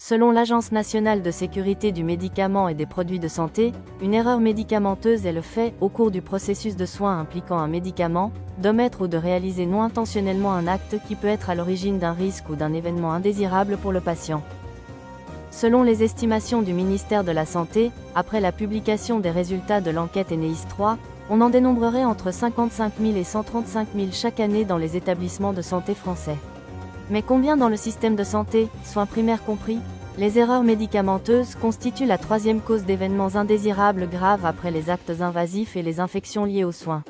Selon l'Agence nationale de sécurité du médicament et des produits de santé, une erreur médicamenteuse est le fait, au cours du processus de soins impliquant un médicament, d'omettre ou de réaliser non intentionnellement un acte qui peut être à l'origine d'un risque ou d'un événement indésirable pour le patient. Selon les estimations du ministère de la Santé, après la publication des résultats de l'enquête ENEIS 3, on en dénombrerait entre 55 000 et 135 000 chaque année dans les établissements de santé français. Mais combien dans le système de santé, soins primaires compris? Les erreurs médicamenteuses constituent la troisième cause d'événements indésirables graves après les actes invasifs et les infections liées aux soins.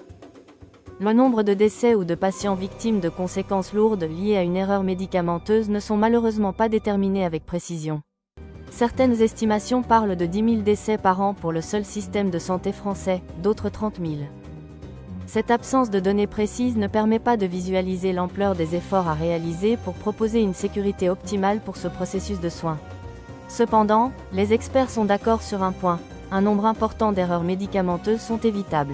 Le nombre de décès ou de patients victimes de conséquences lourdes liées à une erreur médicamenteuse ne sont malheureusement pas déterminés avec précision. Certaines estimations parlent de 10 000 décès par an pour le seul système de santé français, d'autres 30 000. Cette absence de données précises ne permet pas de visualiser l'ampleur des efforts à réaliser pour proposer une sécurité optimale pour ce processus de soins. Cependant, les experts sont d'accord sur un point, un nombre important d'erreurs médicamenteuses sont évitables.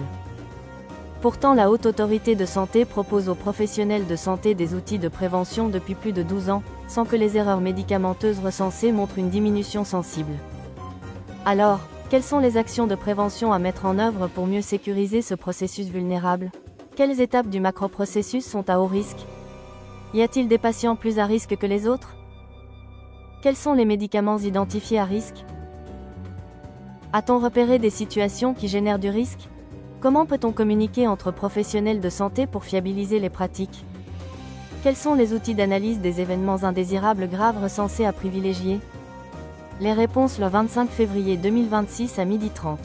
Pourtant, la Haute Autorité de Santé propose aux professionnels de santé des outils de prévention depuis plus de 12 ans, sans que les erreurs médicamenteuses recensées montrent une diminution sensible. Alors, quelles sont les actions de prévention à mettre en œuvre pour mieux sécuriser ce processus vulnérable? Quelles étapes du macro-processus sont à haut risque? Y a-t-il des patients plus à risque que les autres? Quels sont les médicaments identifiés à risque? A-t-on repéré des situations qui génèrent du risque? Comment peut-on communiquer entre professionnels de santé pour fiabiliser les pratiques? Quels sont les outils d'analyse des événements indésirables graves recensés à privilégier? Les réponses le 25 février 2026 à 12h30.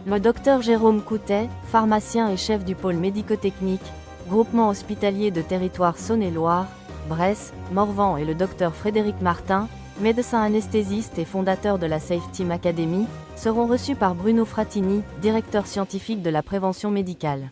Le docteur Jérôme Coutet, pharmacien et chef du pôle médico-technique, groupement hospitalier de territoire Saône-et-Loire, Bresse, Morvan et le docteur Frédéric Martin, médecin anesthésiste et fondateur de la Safe Team Academy, seront reçus par Bruno Fratini, directeur scientifique de la prévention médicale.